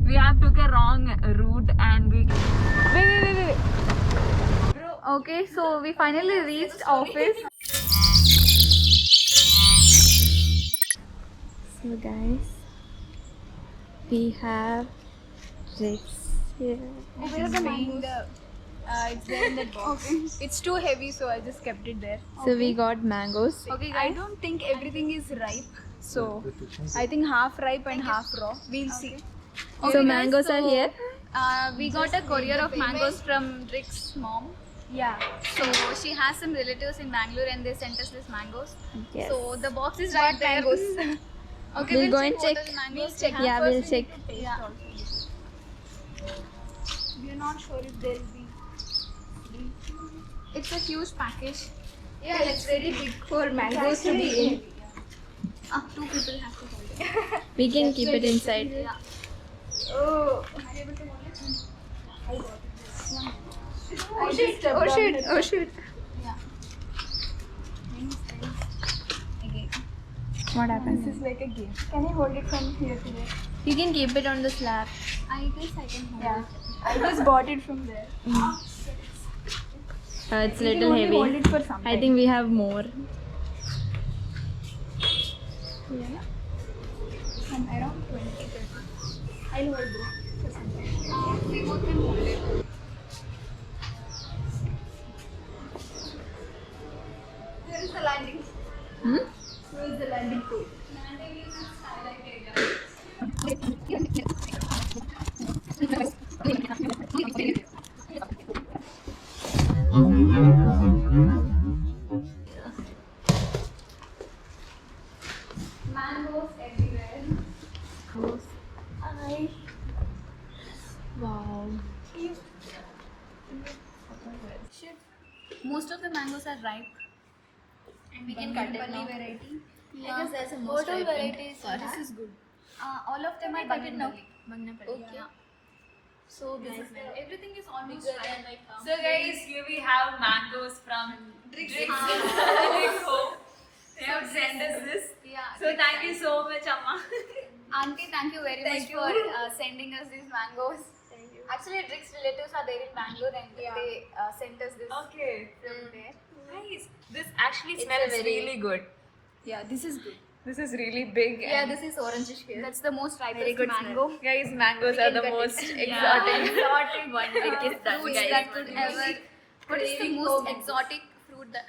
We have took a wrong route and we wait. Okay, so we finally reached office. So guys, we have Rix here. Where are the mangoes? It's there in that box. Okay. It's too heavy, so I just kept it there. So we got mangoes. Okay, I don't think everything is ripe, so I think half ripe and half raw. We'll see. So mangoes are here. We got a courier of mangoes from Rick's mom. Yeah. So she has some relatives in Bangalore and they sent us these mangoes. Yes. So the box is right there. Mangoes. Okay, We'll go and check. what are the mangoes we have. Yeah, First we'll we check. need to taste also. We are not sure if there will be. It's a huge package. Yeah, it's very big for mangoes to be in. Two people have to hold it. We can keep it inside. Yeah. Oh, Are you able to hold it? I got it. Oh shit! Oh shit! Oh shit! Yeah. Again. What happened? This is like a game. Can I hold it from here to there? You can keep it on the slab. I guess I can hold Yeah. it. I just bought it from there. It's You can little only hold heavy. it for some I time. think we have more. Yeah. Some around 20-30. I'll hold it for some time. We both can hold it. Where is the landing? Hmm? Where is the landing point? Landing is skylight area. Mangoes everywhere. Wow. Most of the mangoes are ripe. And we can cut it now. Variety. I guess there's a most all ripe varieties. This is good. All of them are cut it now. Okay. Yeah. So this is everything is almost ripe. So guys, here we have mangoes from Drix home. They have sent us this. Yeah. So thank you so much, Amma. Auntie, thank you very much for sending us these mangoes. Thank you. Actually, Rick's relatives are there in Bangalore and Yeah. they sent us this Okay. from there. Nice. This actually smells really good. Yeah, this is good. This is really big. Yeah, and this is orangish here. That's the most ripest Very good mango. guys, mangoes are the most exotic. Exotic One lick is done, fruits guys. that could ever. What is the Craving most for exotic fruit that?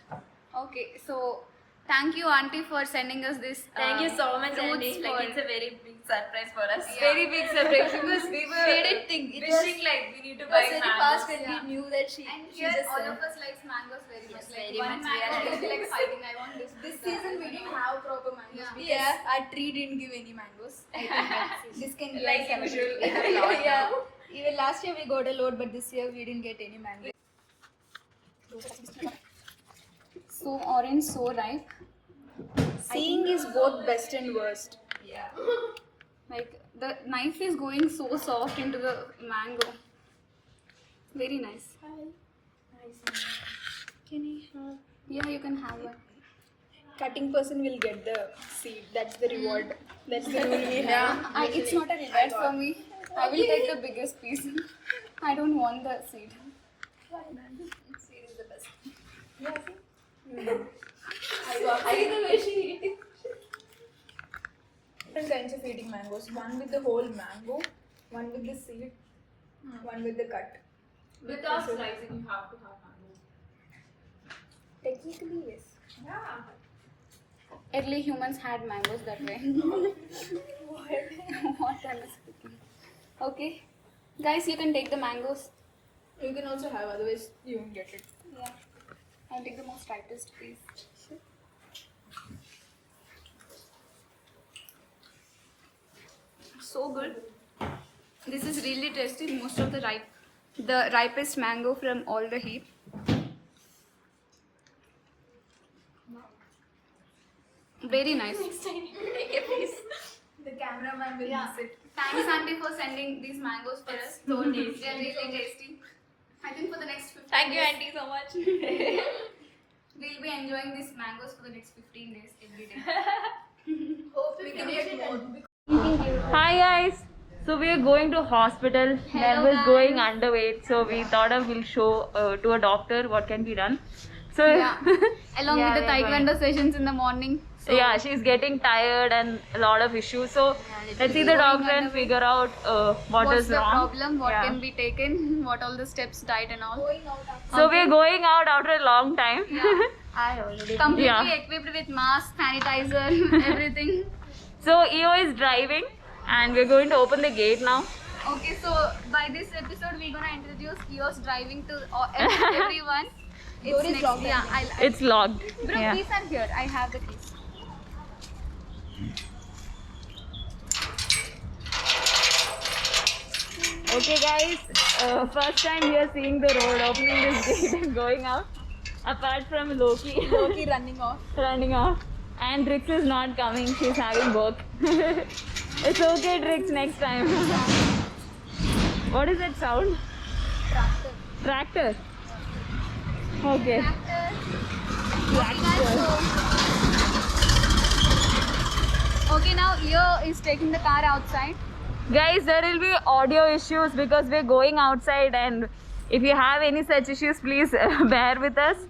Okay, so thank you, Auntie, for sending us this. Thank you so much, fruits Andy. Like for- it's a very big surprise for us. Yeah. Very big surprise because we were We didn't think it wishing was- like we need to It buy was very mangoes. fast when Yeah. we knew that she And she here, just all said. of us likes mangoes very much. Like very one much. We mango are- will be like fighting. I want this. This season we didn't have proper mangoes Yeah. because Yeah. our tree didn't give any mangoes. I think this can be Like our usual, celebration. we have a lot Yeah. now. Even last year we got a lot, but this year we didn't get any mangoes. So orange, so ripe. Seeing is both best and worst. Yeah. Like the knife is going so soft into the mango. Very nice. Can I have? Yeah, you can have one. Cutting person will get the seed. That's the reward. That's the rule we have. It's not a reward for me. I will take the biggest piece. I don't want the seed. Seed is the best. I see the way she eating. Different kinds of eating mangoes. One with the whole mango, one with the seed, one with the cut. Without slicing, you have to have mango. Technically, yes. Yeah. Early humans had mangoes that way. What am I speaking? Okay. Guys, you can take the mangoes. You can also have, otherwise you won't get it. Yeah. I'll take the most ripest piece. So good. This is really tasty. Most of the ripest mango from all the heap. Very nice. The cameraman will Yeah. miss it. Thanks, Auntie, for sending these mangoes for us. So tasty. They are really tasty. I think for the next 15 Thank you, days, Auntie, so much. we'll be enjoying these mangoes for the next 15 days every day. Hi guys. So we are going to hospital. Nev is going underweight, so we thought of we'll show to a doctor what can be done. So Yeah. Along Yeah, with the we're taekwondo sessions in the morning. So yeah, she's getting tired and a lot of issues. So let's see the doctor and figure out what what's is the wrong. problem? What Yeah. can be taken? What all the steps, diet and all. So we're going out after a long time. Completely Yeah. equipped with mask, sanitizer, everything. So EO is driving and we're going to open the gate now. Okay, so by this episode we're gonna introduce Kio's driving to everyone. It's next. Yeah, It's locked. Bro, Yeah. keys are here. I have the keys. Okay guys, first time we are seeing the road, opening this gate and going out. Apart from Loki running off. running off. And Drix is not coming, she's having both. It's okay Drix, next time. What is that sound? Tractor. Okay. Okay, now Leo is taking the car outside. Guys, there will be audio issues because we're going outside, and if you have any such issues, please bear with us.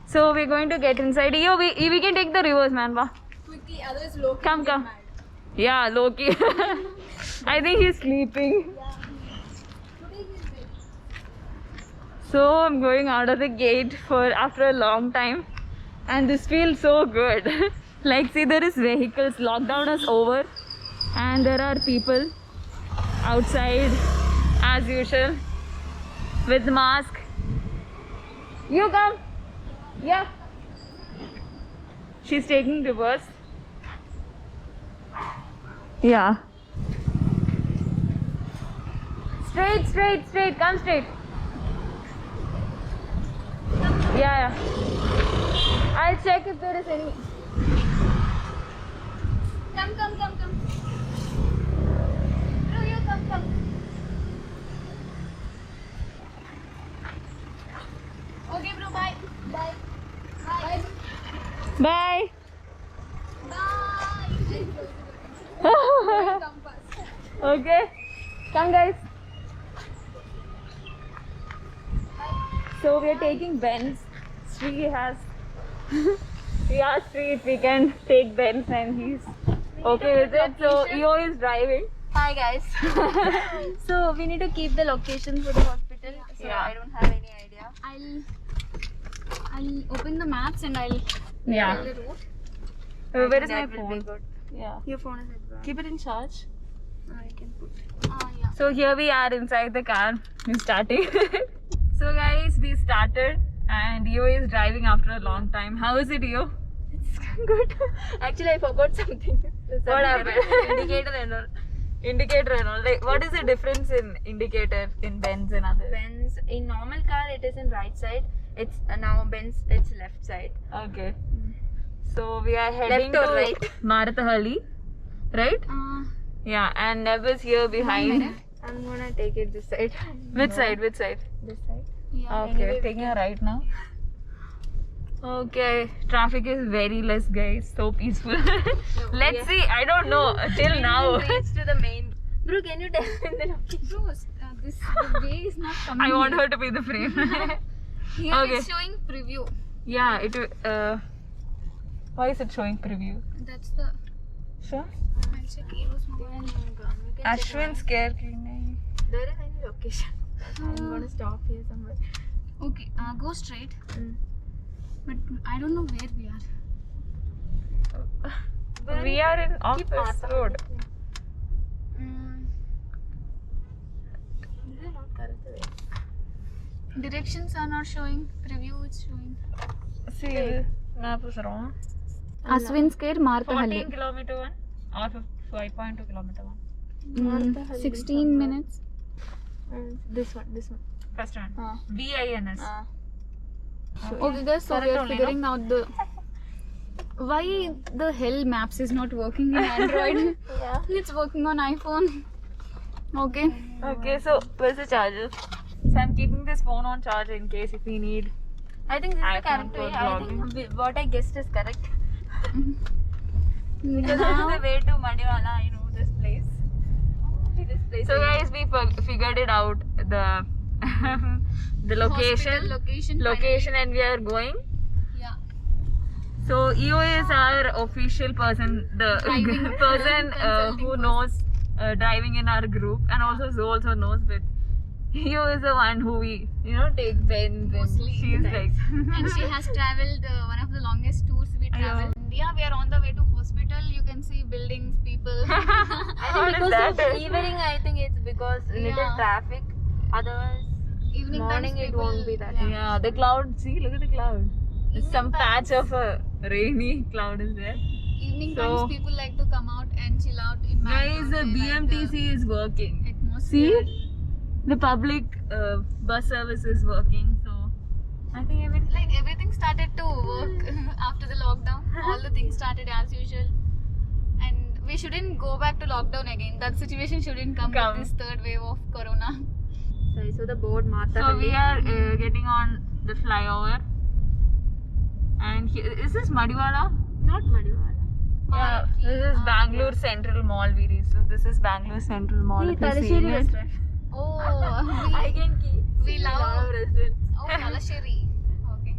So we're going to get inside. Yo, we can take the reverse, man. Va. Quickly, otherwise Loki Come, will get come. mad. Yeah, Loki. I think he's sleeping. So I'm going out of the gate for after a long time, and this feels so good. Like, see, there is vehicles. Lockdown is over, and there are people outside as usual with mask. You come. Yeah. She's taking reverse. Yeah. Straight, straight, straight. Come straight. Yeah, yeah. I'll check if there is any. Come. Bro, you come. Okay, bro, bye. Bye. Bye. Bye. Okay. Come, guys. So we are taking Benz. Sri has. We asked Sri if we can take Benz, and he's okay with it. So EO is driving. Hi guys. So we need to keep the location for the hospital. So Yeah. I don't have any idea. I'll open the maps and I'll Yeah. tell the route. Where is my That will phone? be good. Yeah. Your phone is at Keep it in charge. I can put. Yeah. So here we are inside the car. We're starting. So guys, we started, and EO is driving after a long time. How is it, EO? It's good. Actually, I forgot something. What happened? Indicator and all. Indicator and all. Like, what is the difference in indicator in Benz and others? Benz in normal car it is in right side. It's now Benz it's left side. Okay. So we are heading Left or to right? Marathahalli, right? Yeah, and Nev is here behind. I'm gonna take it this side. Which side? Which side? This side. Yeah. Okay, Anyway, taking a right now. Okay, traffic is very less, guys. So peaceful. Let's see. I don't know till now. Reach to the main. Bro, can you tell me the location? Bro, the way is not coming. I want her to be the frame. Here Okay. it's showing preview. Yeah, it. Why is it showing preview? That's the. Sure. I'll check Evo's mobile. Ashwin's care clinic. There is any location. I'm gonna stop here somewhere. Okay, go straight. But I don't know where we are. We are in Office Road. This is not correct way. Directions are not showing. Preview is showing. See, the map is wrong. Aswin's Care, 14 kilometer one or 5.2 kilometer one. 16 minutes. This one. First one. VINS. Okay guys, so we Correct are only, figuring out the why the hell maps is not working in Android. Yeah. It's working on iPhone. Okay. Okay, so where's the charger? So I'm keeping this phone on charge in case if we need. I think this is the iPhone correct way. for I think what I guessed is correct. Because this is Now, the way to Madhyavala. I know this place. exactly this place. So guys, we figured it out, the the location, Hospital location. and we are going. Yeah. So EO is our official person, the Driving person consulting who person. knows driving in our group, and also Zoe also knows, but EO is the one who we take bends, and Mostly. she's like And she has traveled one of the longest tours we traveled. Yeah, we are on the way to hospital. You can see buildings, people. How Because does of that? evening, I think it's because little Yeah. traffic. Otherwise, Evening morning times it people, won't be that. Yeah, the cloud. See, look at the cloud. Evening Some patch times- of a rainy cloud is there. Evening So- times people like to come out and chill out in Guys, Bangalore. the They like BMTC is working. the atmosphere. See, the public bus service is working. So I think everything. Like everything started to work after the lockdown. All the things started as usual. And we shouldn't go back to lockdown again. That situation shouldn't come Come. with this third wave of corona. so I saw the board Mata So we Halli. are getting on the flyover. And is this Madiwala? Not Madiwala. Yeah, this is Bangalore Central Mall we reached. So this is Bangalore Central Mall. Hey, If you're Talasheri seeing it. restaurant. Oh, I can keep. we lot love. of restaurants. Oh, Talasheri. Okay.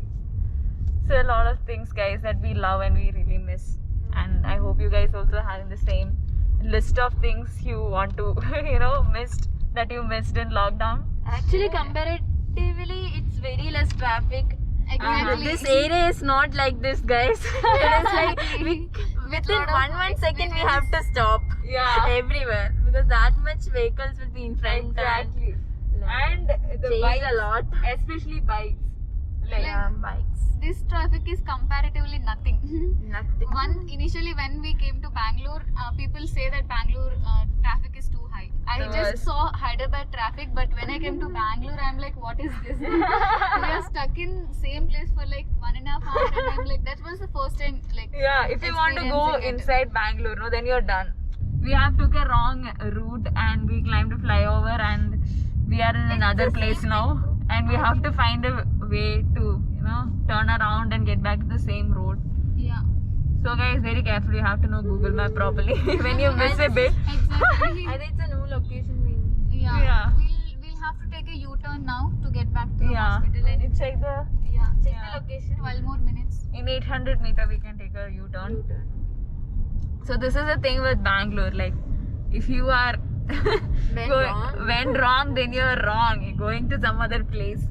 So a lot of things, guys, that we love and we really miss. And I hope you guys also having the same list of things you want to, missed that you missed in lockdown. Actually, comparatively, it's very less traffic. Exactly. This area is not like this, guys. It is like within lot of one second we have to stop Yeah, everywhere because that much vehicles will be in front. exactly. And the Change bikes, a lot. especially bikes. Like, Bikes. This traffic is comparatively nothing. Nothing. Initially when we came to Bangalore, people say that Bangalore traffic is too high. I The just worst. saw Hyderabad traffic, but when I came to Bangalore, I'm like, what is this? We are stuck in same place for like 1.5 hours, and I'm like, that was the first time. Like, yeah, if you want to go experiencing it. inside Bangalore, no, then you're done. We have took a wrong route and we climbed a flyover and we are in another place now, and we have to find a way to turn around and get back to the same road. Yeah, So guys, very careful, you have to know Google Map properly. When you miss a bit, exactly. I think it's a new location. Yeah. Yeah. We'll have to take a U-turn now to get back to the yeah, hospital. and you check the, Yeah, Check Yeah. the location. 12 more minutes. in 800 meter we can take a U-turn. U-turn. So this is the thing with Bangalore, like if you are went wrong, then you're wrong. You're going to some other place.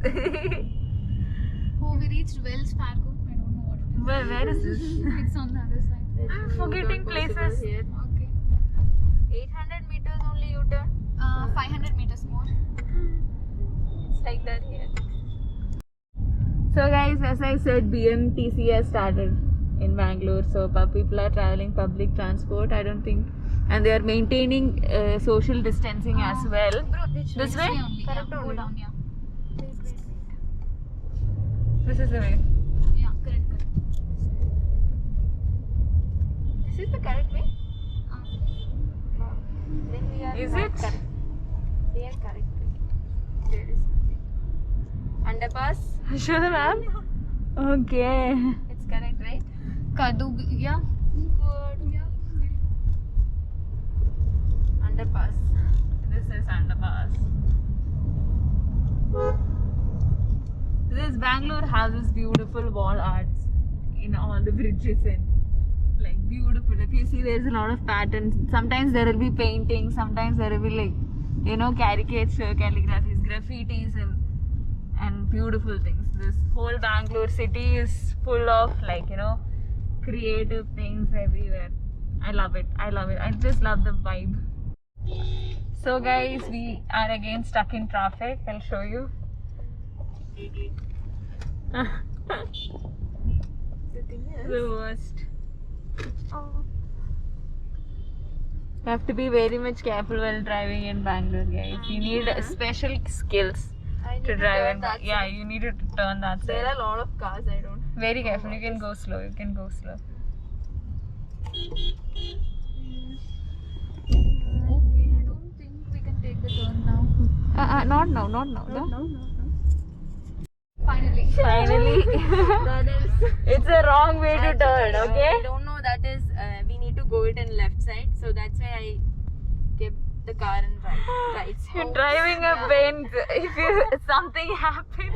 Oh, we reached Wells Fargo. I don't know what it is. Where is this? It's on the other side. I'm forgetting places. Here. Okay. 800 meters only U-turn. 500 meters more. It's like that here. So guys, as I said, BMTC has started in Bangalore. So people are traveling public transport, I don't think. And they are maintaining social distancing as well. Bro, This way? only. Yeah, Correct go only. down, yeah. This is the way. Yeah, correct. This is the correct way? Uh, Then we are Is not it? correct. We are correct way. There is nothing. Underpass. Show the map. Okay. It's correct, right? Kadu, yeah. Good. Yeah. Underpass. This is underpass. This Bangalore has this beautiful wall arts in all the bridges and like beautiful. If you see, there's a lot of patterns. Sometimes there will be painting. Sometimes there will be like caricature, calligraphies, graffitis, and beautiful things. This whole Bangalore city is full of creative things everywhere. I love it. I just love the vibe. So guys, we are again stuck in traffic. I'll show you. The thing is. The worst. Oh. You have to be very much careful while driving in Bangalore, guys. You need special skills I need to drive turn in. that Yeah, side. you need to turn that There are side. a lot of cars. I don't. Very careful. You can go slow. You can go slow. Okay, I don't think we can take the turn now. Not now. Not now. No. Finally. Finally, That is. it's a wrong way to turn. Actually, Okay. I don't know. That is. We need to go it in left side. So that's why I kept the car and rides You're home. driving a Benz. If something happened.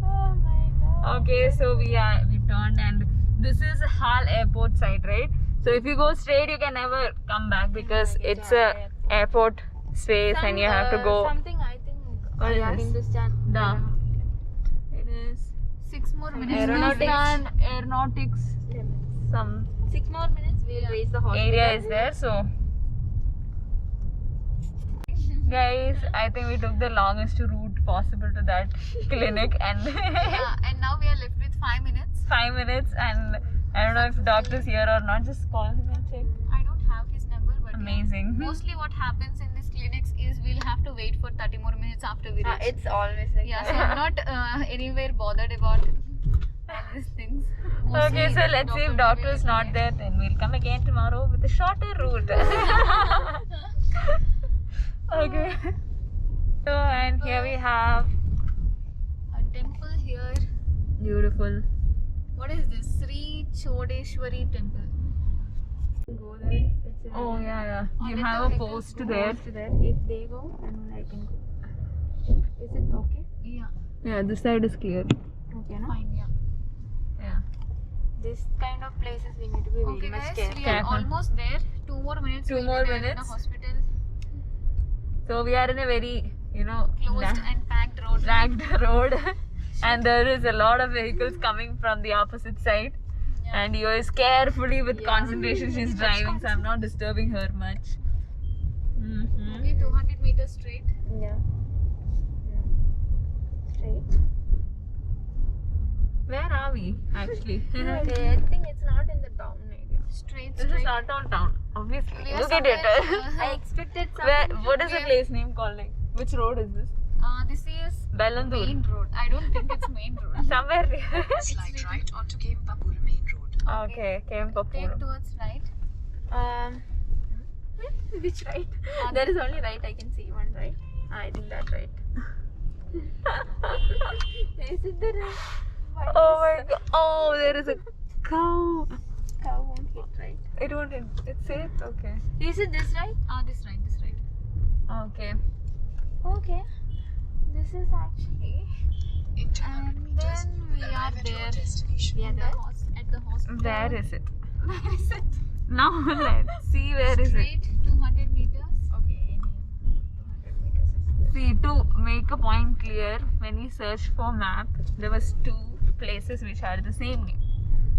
Oh my god. Okay, so we turned, and this is Hal Airport side, right? So if you go straight, you can never come back because Okay, it's a airport space, and you have to go. Something I think. What is yeah, this? Hindustan. Da. It is 6 more minutes. Hindustan Aeronautics. Some 6 more minutes, we'll reach the hospital. area is there, so. Guys, I think we took the longest route possible to that clinic, and Yeah, and now we are left with 5 minutes. 5 minutes, and I don't know if doctor's here or not. Just call him and check. I don't have his number, but Amazing. mostly what happens in these clinics is we'll have to wait for 30 more minutes after we reach. It's always like Yeah, that. so I'm not anywhere bothered about all these things. Okay, Mostly so let's see if doctor is not there, then we'll come again tomorrow with a shorter route. Okay. So, and here we have A temple here. beautiful. What is this? Sri Chodeshwari temple. Go there. It's a Oh yeah. You let have the a post there. to that. If they go, then I can go. Is it okay? Yeah, Yeah, this side is clear. Okay, no? fine, yeah. Yeah. This kind of places we need to be Okay very much guys, careful. we are Careful. almost there. 2 more minutes. Two we'll more be there minutes. In a hospital. So we are in a very, Closed and packed road. dragged road, and there is a lot of vehicles coming from the opposite side. Yeah. And you is carefully with concentration she's driving, so I'm not disturbing her much. Only 200 meters straight. Yeah. Straight. Where are we actually? Okay, I think it's not in the town area. Straight, This is straight. not all town, obviously. We are Look at it. somewhere, I expected Where? something. What is the place name called? Like, which road is this? This is Bellandur. main road. I don't think it's main road. Somewhere. Slide right onto Kempapur main road. Okay, Take Kempapur. towards right. Which right? There is only right. I can see one right. I think that right. Is it the right? Why Oh is my god. Oh, there is a cow. cow won't hit right? It won't. It's safe. Okay. Is it this right? This right, this right. Okay. Okay. This is actually. In 200 And meters, then you will we are arrive at your there. destination. We are At the, there. at the hospital. Where is it? Where is it? Now let's see where is it. Straight 200 meters. Okay. 200 meters is there. See, to make a point clear, when we searched for map, there was 2 places which had the same name.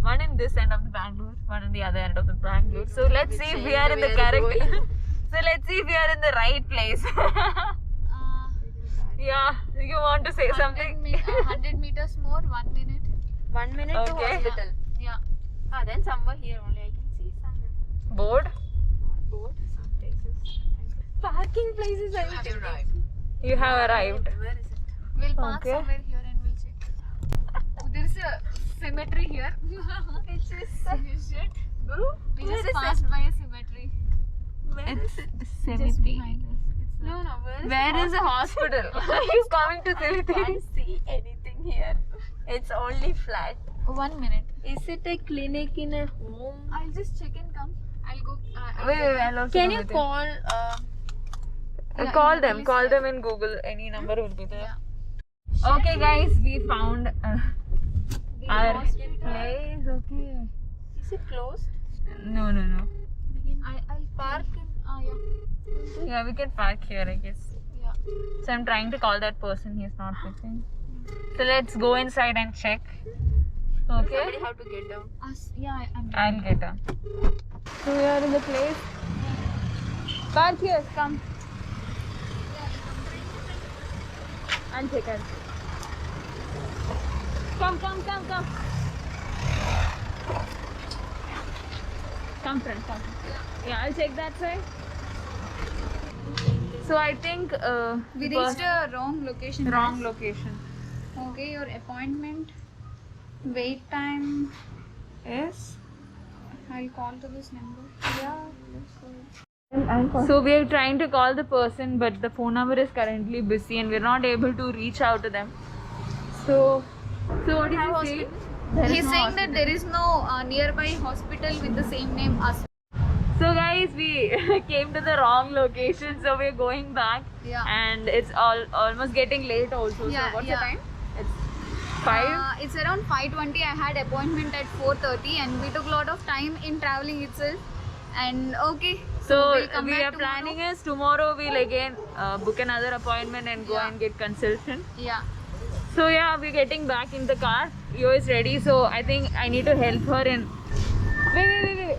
One in this end of the Bangalore, one in the other end of the Bangalore. So let's see if we are in the correct. So let's see if we are in the right place. Yeah, you want to say something? 100 meters more, 1 minute. 1 minute to Okay. hospital. Yeah. Ah, then somewhere here only I can see some Board? board, some places. Parking places I You have arrived. You have arrived. Where is it? We'll park Okay. somewhere here and we'll check. Oh, there's a cemetery here. Which is Shit. Guru? We Where just is passed by a cemetery. Where is it? Just behind us. It's No, where is Where is the hospital? You coming to I cemetery? can't see anything here. It's only flat. 1 minute. Is it a clinic in a home? I'll just check and come. I'll go. Wait, I'll also Can go you with call? Yeah, Call in them. the Call list. them in Google. Any number will be there. Yeah. Okay, guys, we found our hospital. place. Okay. Is it closed? No. I'll park in. Yeah. Yeah, we can park here, I guess. Yeah. So I'm trying to call that person. He's not picking. So let's go inside and check. Okay. Somebody have to get down. Yeah, I'm. I'll get her. So we are in the place. Park here. Come. And check it. Come. Come, friend. Come. Yeah, I'll check that side. So I think We reached a wrong location. wrong guys. location. Okay, your appointment, wait time. Yes. I'll call to this number. So we are trying to call the person, but the phone number is currently busy, and we're not able to reach out to them. So what did you say? There is He's no saying hospital. that there is no nearby hospital with the same name as. So guys, guys, we came to the wrong location, so we're going back. Yeah. And it's almost getting late also. Yeah, so what's yeah. the time? It's 5. It's around 5:20. I had appointment at 4:30, and we took a lot of time in traveling itself. And okay. So we'll come we back are tomorrow. planning is tomorrow we'll again book another appointment and go Yeah. and get consultation. Yeah. So yeah, we're getting back in the car. Yo is ready, so I think I need to help her in. Wait.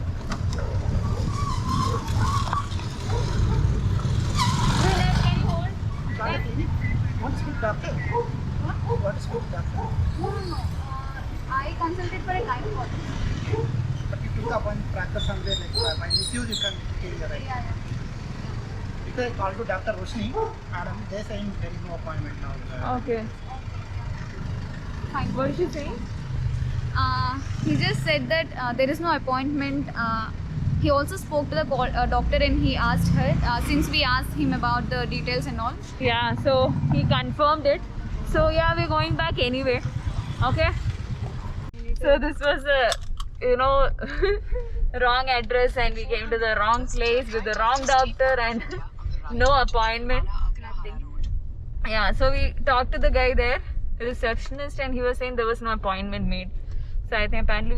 Can you hold? What's good doctor? What is good doctor? No. I consulted for a gynecology. But you took up one practice somewhere like by misuse you can kill the right. Yeah. Because I called to Dr. Roshni, madam, they're saying there is no appointment now. Okay. Fine. What is she saying? He just said that there is no appointment. He also spoke to the doctor and he asked her, since we asked him about the details and all. Yeah, so he confirmed it. So yeah, we're going back anyway. Okay. So this was a, wrong address and we came to the wrong place with the wrong doctor and no appointment. Yeah, so we talked to the guy there, the receptionist, and he was saying there was no appointment made. So I think apparently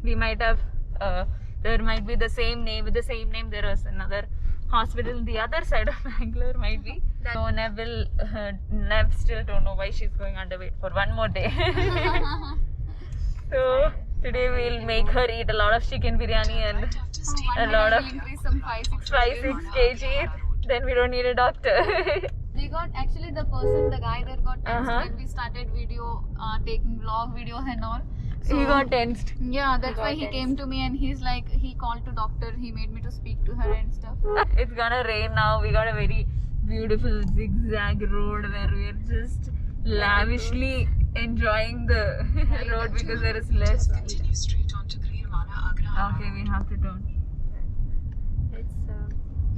we might have, there might be the same name, with the same name there was another hospital on the other side of Bangalore might be. So Nev still don't know why she's going underweight for one more day. So today we'll make her eat a lot of chicken biryani and a lot of Increase some 5-6 5-6 kg. Then we don't need a doctor. They got actually the guy there got tensed when we started taking vlog videos and all. So, He got tensed. Yeah, that's why he came to me and he's like, he called to doctor, he made me to speak to her and stuff. It's gonna rain now. We got a very beautiful zigzag road where we're just lavishly enjoying the road because there is less. Continue straight on to Griyamana Agra. Okay, we have to turn. It's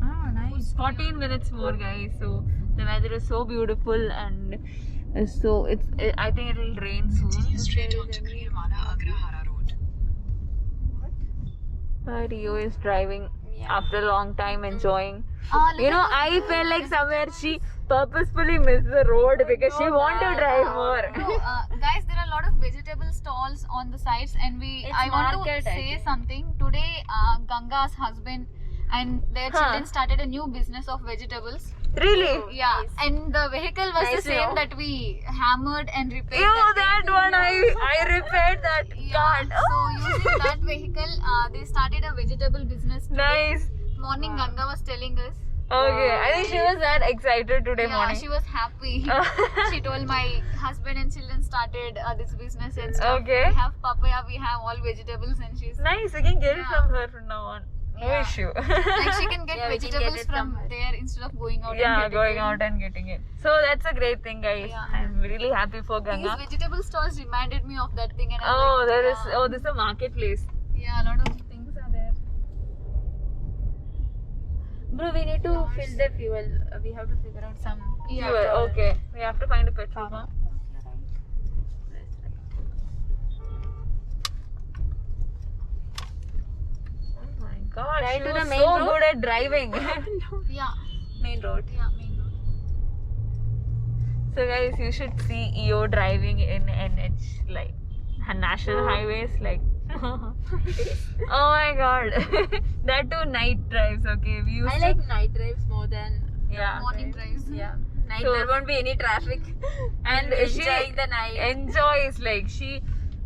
Oh, nice. 14 minutes more, guys. So the weather is so beautiful and I think it will rain soon. Continue straight on to Griyamana Agrahara Road. Rio is driving after a long time, enjoying. Look at I felt like somewhere she purposefully missed the road because she wanted to drive more. No, guys, there are a lot of vegetable stalls on the sides, and I want to market, I say think. something. Today, Ganga's husband and their children started a new business of vegetables. Really? Yeah, and the vehicle was Nice, the same no? that we hammered and repaired. That one I repaired that Yeah, cart. so using that vehicle, they started a vegetable business today. Nice. Morning, Ganga was telling us. Okay, I think she was that excited today Yeah, morning. she was happy. She told my husband and children started this business and stuff. Okay. We have papaya, we have all vegetables, and she's Nice, we can get it Yeah. from her from now on. No Yeah. issue. like she can get Yeah, we can vegetables get it from from her. there instead of going out. Yeah, and getting going it. out and getting it. So that's a great thing, guys. Yeah. I'm really happy for Ganga. These vegetable stalls reminded me of that thing, and I'm Oh, like, there is. yeah. Oh, this is a marketplace. Yeah, a lot of things are there. Bro, we need to fill the fuel. We have to figure out some. Yeah. Fuel, okay. We have to find a petrol pump. Oh my God, Right she to was the main so road? good at driving. Yeah, Main road. yeah, main road. So guys, you should see EO driving in NH, like national highways, like. Oh my God, that too night drives. Okay, we used I like night drives more than yeah. Morning drives. yeah. Night So- there won't be any traffic. And We'll be she enjoying the night. enjoys like she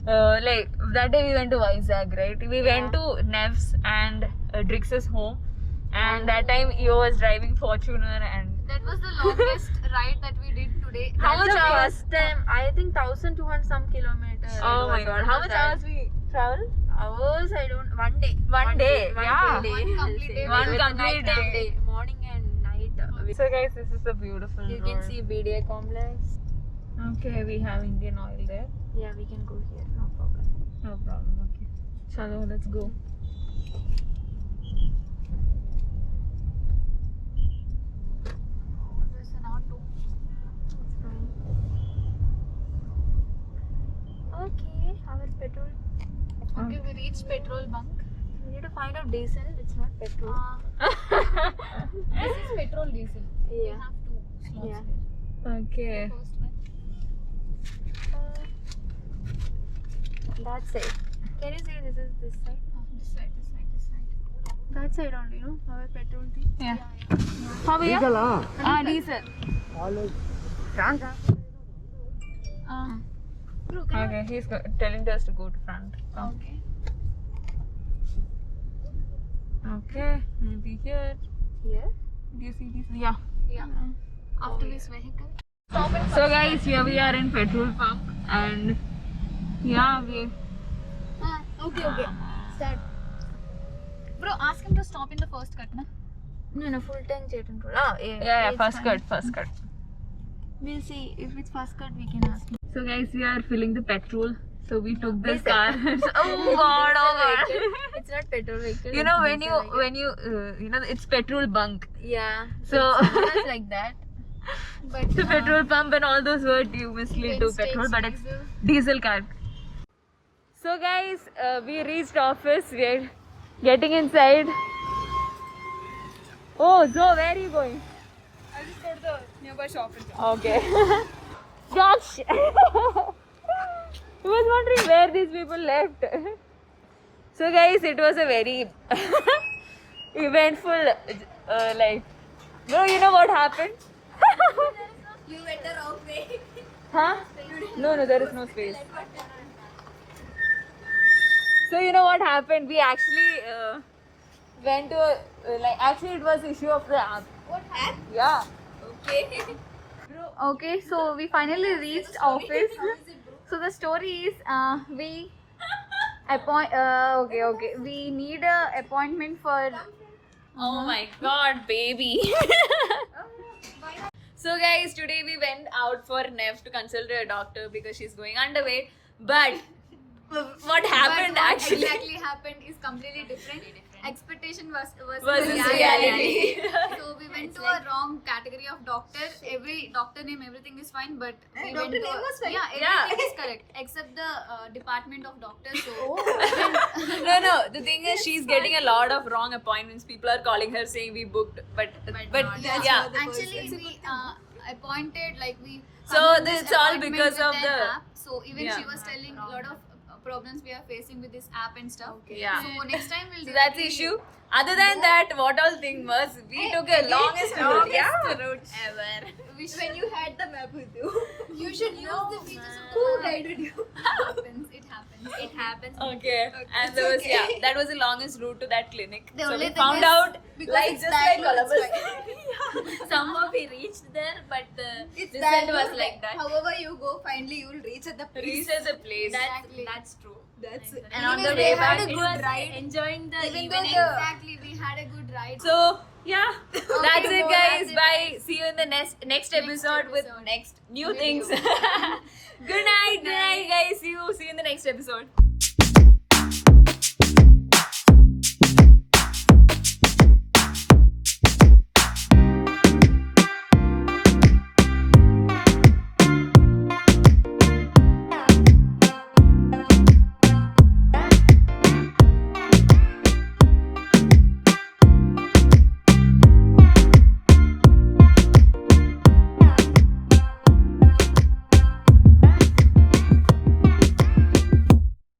like that day we went to Vizag, right? We went to Nev's and Drix's home, and that time EO was driving Fortuner and That was the longest ride that we did today. How That's much the hours? first time. I think 1,200 some kilometers. oh my God, how much hours we travel? Hours? I don't. One day. One day, yeah. full day. One I'll complete say. day. One With the complete nighttime day. Morning and night. So guys, this is the beautiful You road. can see BDA complex. Okay, we have Indian oil there. Yeah, we can go here. No problem. No problem. Okay. Chalo, let's go. There's an auto. Okay, our petrol. Okay, we reached petrol bunk. We need to kind of diesel. It's not petrol. This is petrol diesel. We Yeah. have two slots Yeah. here. Okay. First one. That side. Can you see this is this side? This side, this side, this side. That side only, no? Our petrol thing. Yeah. How are you? Diesel. Always. Tank. Bro, can Okay, he's telling us to go to front. Come. Okay. Okay, maybe here. Here? Do you see this? Yeah. Yeah. After this vehicle. So guys, here we are in petrol pump, and yeah, we. Okay. Start. Bro, ask him to stop in the first cut, na? No, full tank jet and roll. Ah, Yeah, it's first fine. cut, first cut. We'll see. If it's first cut, we can ask him. So guys, we are filling the petrol. So we took this Diesel. car. Oh god, oh god. It's not petrol vehicle. You know it's when diesel vehicle. it's petrol bunk. Yeah. So It's like that. But the petrol pump and all those words you mislead to petrol, but it's diesel car. So guys, we reached office. We are getting inside. Oh, Zoe, where are you going? I'll just go to the nearby shop and Okay. Gosh. I was wondering where these people left. So guys, it was a very eventful like. Bro, you know what happened? You went the wrong way. Huh? No, there is no space. So you know what happened? We actually went to actually it was issue of the app. What happened? Yeah. Okay. Okay, so we finally reached office. So the story is we we need a appointment for Oh my god, baby. So guys, today we went out for Nev to consult a doctor because she's going underweight. But what happened but what actually exactly happened is completely different. Expectation was versus reality. So we went to a wrong category of doctor. Every doctor name, everything is fine, but we doctor went to name was fine? Yeah, everything is correct except the department of doctors. So No, the thing is she's getting a lot of wrong appointments. People are calling her saying we booked, but yeah. actually we appointed like we. So confirmed this this all appointment because with of an the- app. So even Yeah. she was telling a lot of problems we are facing with this app and stuff. Yeah. So next time we'll So that's the definitely- issue. Other than that, what all thing was we took a longest route ever. When you had the map with you. You should use the features of the Who map. guided you? It happens. It happens. Okay. And there was that was the longest route to that clinic. The so only we thing found is out because like it's just like Bangalore, Columbus. Somehow we reached there, but the It's descent that was good. like that. However you go, finally you will reach at the place. Reaches the place. That's true. That's it. And on Even the they way had back, a it good was ride. enjoying the Even though evening. Exactly, we had a good ride. So yeah, that's it, so guys. that's it. Bye. See you in the next episode with episode. next new things. Good night, guys. See you in the next episode.